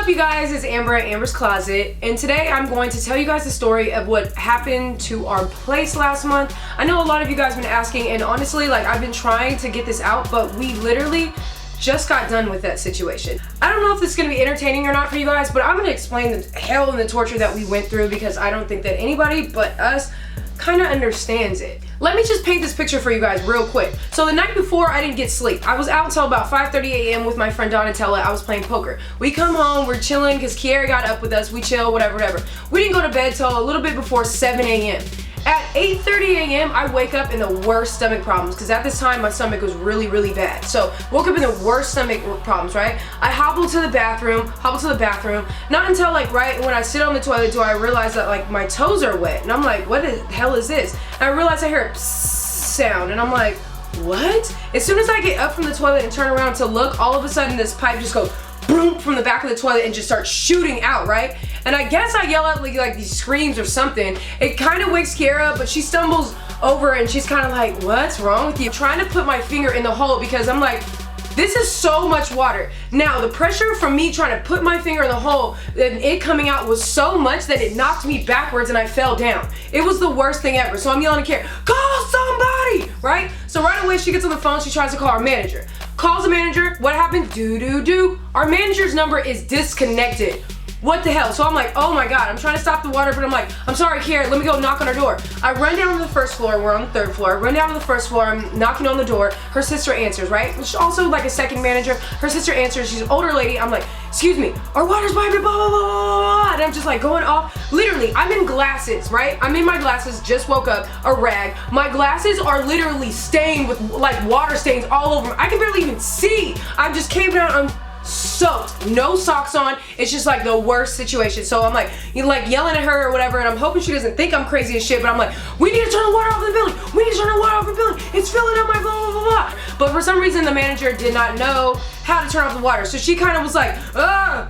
up, you guys? It's Amber at Amber's Closet, and today I'm going to tell you guys the story of what happened to our place last month. I know a lot of you guys have been asking, and honestly, like, I've been trying to get this out, but we literally just got done with that situation. I don't know if this is going to be entertaining or not for you guys, but I'm going to explain the hell and the torture that we went through because I don't think that anybody but us kind of understands it. Let me just paint this picture for you guys real quick. So the night before, I didn't get sleep. I was out until about 5:30 a.m. with my friend Donatella. I was playing poker. We come home, we're chilling because Kiara got up with us. We chill, whatever. We didn't go to bed till a little bit before 7 a.m. At 8:30 a.m. I wake up in the worst stomach problems because at this time my stomach was really bad. So woke up in the worst stomach problems, right? I hobble to the bathroom. Not until like right when I sit on the toilet do I realize that like my toes are wet. And I'm like, what the hell is this? And I realize I hear a psst sound and I'm like, what? As soon as I get up from the toilet and turn around to look, all of a sudden this pipe just goes boom from the back of the toilet and just starts shooting out, right? And I guess I yell out like these screams or something. It kind of wakes Kiara up, but she stumbles over and she's kind of like, what's wrong with you? I'm trying to put my finger in the hole because I'm like, this is so much water. Now, the pressure from me trying to put my finger in the hole and it coming out was so much that it knocked me backwards and I fell down. It was the worst thing ever. So I'm yelling at Kiara, call somebody, right? So right away she gets on the phone, she tries to call our manager. Calls the manager, what happened? Our manager's number is disconnected. What the hell? So I'm like, oh my God, I'm trying to stop the water, but I'm like, I'm sorry, Kiara, let me go knock on her door. I run down to the first floor, we're on the third floor. I run down to the first floor, I'm knocking on the door. Her sister answers, right? She's also like a second manager. Her sister answers, she's an older lady. I'm like, excuse me, our water's piping, blah, blah, blah, blah. And I'm just like going off. Literally, I'm in glasses, right? I'm in my glasses, just woke up, a rag. My glasses are literally stained with like water stains all over them. I can barely even see. I just came down, I'm soaked, no socks on. It's just like the worst situation. So I'm like, yelling at her or whatever, and I'm hoping she doesn't think I'm crazy as shit, but I'm like, we need to turn the water off in the building. We need to turn the water off in the building. It's filling up my blah, blah, blah, blah. But for some reason, the manager did not know how to turn off the water. So she kind of was like, and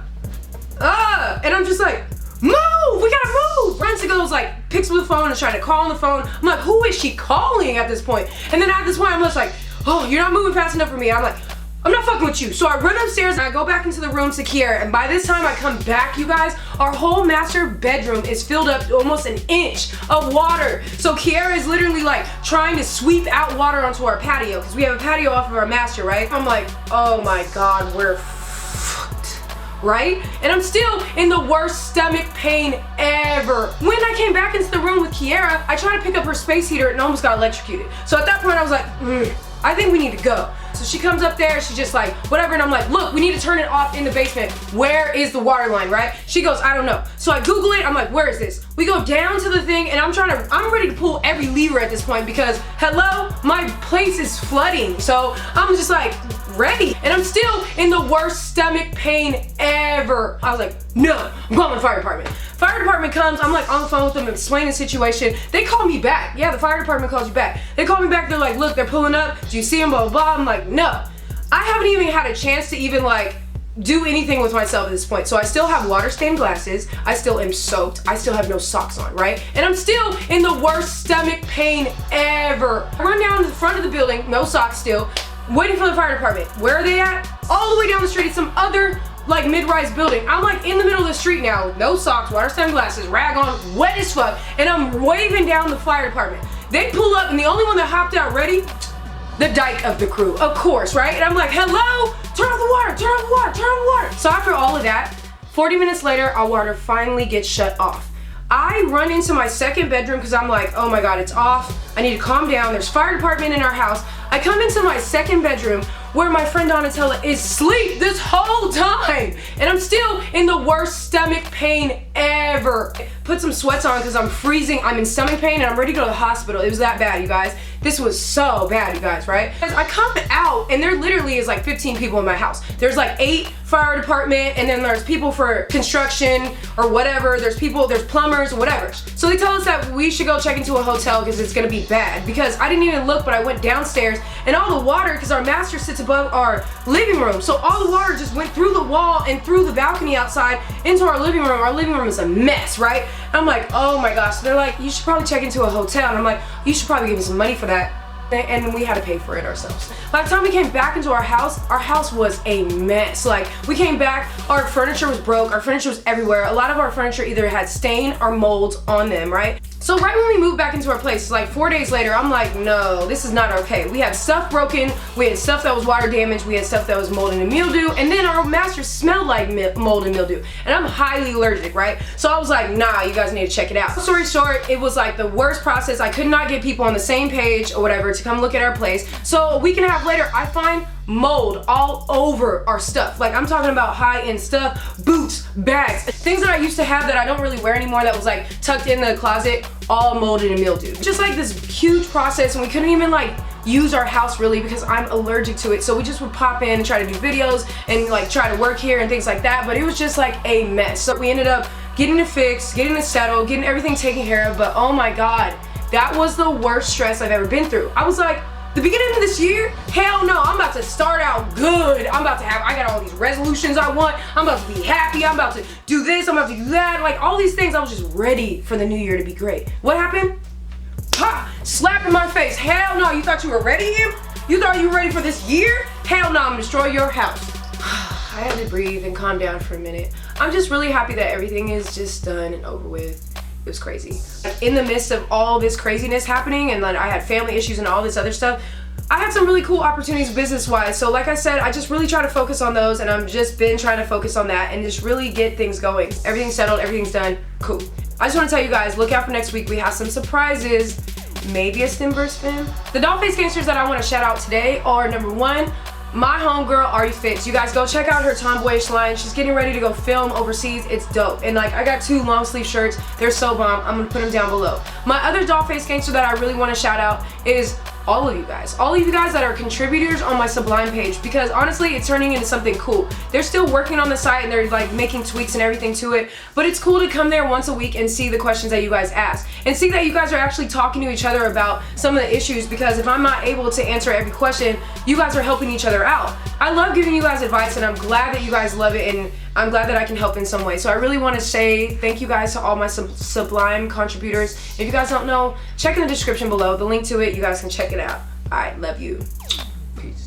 I'm just like, move, we gotta move. Runs to goes like, picks up the phone and trying to call on the phone. I'm like, who is she calling at this point? And then at this point, I'm just like, oh, you're not moving fast enough for me. I'm like, I'm not fucking with you. So I run upstairs and I go back into the room to Kiara, and by this time I come back, you guys, our whole master bedroom is filled up to almost an inch of water. So Kiara is literally like trying to sweep out water onto our patio because we have a patio off of our master, right? I'm like, oh my God, we're fucked, right? And I'm still in the worst stomach pain ever. When I came back into the room with Kiara, I tried to pick up her space heater and almost got electrocuted. So at that point I was like, I think we need to go. So she comes up there, she's just like, whatever, and I'm like, look, we need to turn it off in the basement. Where is the water line, right? She goes, I don't know. So I Google it, I'm like, where is this? We go down to the thing, and I'm ready to pull every lever at this point because, hello, my place is flooding. So I'm just like, ready. And I'm still in the worst stomach pain ever. I was like, no, I'm calling the fire department. Fire department comes, I'm like on the phone with them, explaining the situation. They call me back. Yeah, the fire department calls you back. They call me back, they're like, look, they're pulling up. Do you see them, blah, blah, blah. I'm like, no. I haven't even had a chance to even like do anything with myself at this point. So I still have water stained glasses. I still am soaked. I still have no socks on, right? And I'm still in the worst stomach pain ever. I run down to the front of the building, no socks still, waiting for the fire department. Where are they at? All the way down the street, some other like mid-rise building. I'm like in the middle of the street now, no socks, water stained glasses, rag on, wet as fuck, and I'm waving down the fire department. They pull up and the only one that hopped out ready, the dyke of the crew, of course, right? And I'm like, hello, turn off the water, turn off the water, turn off the water. So after all of that, 40 minutes later, our water finally gets shut off. I run into my second bedroom because I'm like, oh my God, it's off. I need to calm down. There's fire department in our house. I come into my second bedroom where my friend Donatella is asleep this whole time. And I'm still in the worst stomach pain ever. Put some sweats on because I'm freezing. I'm in stomach pain and I'm ready to go to the hospital. It was that bad, you guys. This was so bad, you guys, right? I come out and there literally is like 15 people in my house. There's like 8 fire department, and then there's people for construction or whatever. There's people, there's plumbers, whatever. So they tell us that we should go check into a hotel because it's gonna be bad. Because I didn't even look, but I went downstairs and all the water, because our master sits above our living room, so all the water just went through the wall and through the balcony outside into our living room. Our living room is a mess, right? And I'm like, oh my gosh. So they're like, you should probably check into a hotel. And I'm like, you should probably give me some money for that. and we had to pay for it ourselves. By the time we came back into our house was a mess. Like, we came back, our furniture was broke, our furniture was everywhere. A lot of our furniture either had stain or mold on them, right? So right when we moved back into our place, like 4 days later, I'm like, no, this is not okay. We had stuff broken, we had stuff that was water damaged, we had stuff that was mold and mildew, and then our mattress smelled like mold and mildew. And I'm highly allergic, right? So I was like, nah, you guys need to check it out. Story short, it was like the worst process. I could not get people on the same page or whatever to come look at our place. So a week and a half later, I find mold all over our stuff. Like, I'm talking about high-end stuff, boots, bags, things that I used to have that I don't really wear anymore that was like tucked in the closet, all molded and mildewed. Just like this huge process, and we couldn't even like use our house really because I'm allergic to it. So we just would pop in and try to do videos and like try to work here and things like that, but it was just like a mess. So we ended up getting it fixed, getting it settled, getting everything taken care of, but oh my God, that was the worst stress I've ever been through. I was like, the beginning of this year, hell no, I'm about to start out good. I got all these resolutions I want. I'm about to be happy. I'm about to do this. I'm about to do that. Like, all these things, I was just ready for the new year to be great. What happened? Ha! Slap in my face. Hell no, you thought you were ready here? You thought you were ready for this year? Hell no, I'm gonna destroy your house. I had to breathe and calm down for a minute. I'm just really happy that everything is just done and over with. It was crazy. In the midst of all this craziness happening, and then I had family issues and all this other stuff, I had some really cool opportunities business-wise. So like I said, I just really try to focus on those, and I've just been trying to focus on that and just really get things going. Everything's settled, everything's done, cool. I just want to tell you guys, look out for next week. We have some surprises, maybe a Stimverse film. The doll-face gangsters that I want to shout out today are, number one, my homegirl Ari Fitz. You guys go check out her tomboyish line. She's getting ready to go film overseas. It's dope. And like, I got 2 long sleeve shirts. They're so bomb. I'm gonna put them down below. My other doll-face gangster that I really want to shout out is all of you guys that are contributors on my Sublime page, because honestly it's turning into something cool. They're still working on the site and they're like making tweaks and everything to it, but it's cool to come there once a week and see the questions that you guys ask and see that you guys are actually talking to each other about some of the issues, because if I'm not able to answer every question, you guys are helping each other out. I love giving you guys advice, and I'm glad that you guys love it, and I'm glad that I can help in some way. So I really want to say thank you guys to all my Sublime contributors. If you guys don't know, check in the description below, the link to it, you guys can check it out. Alright, love you.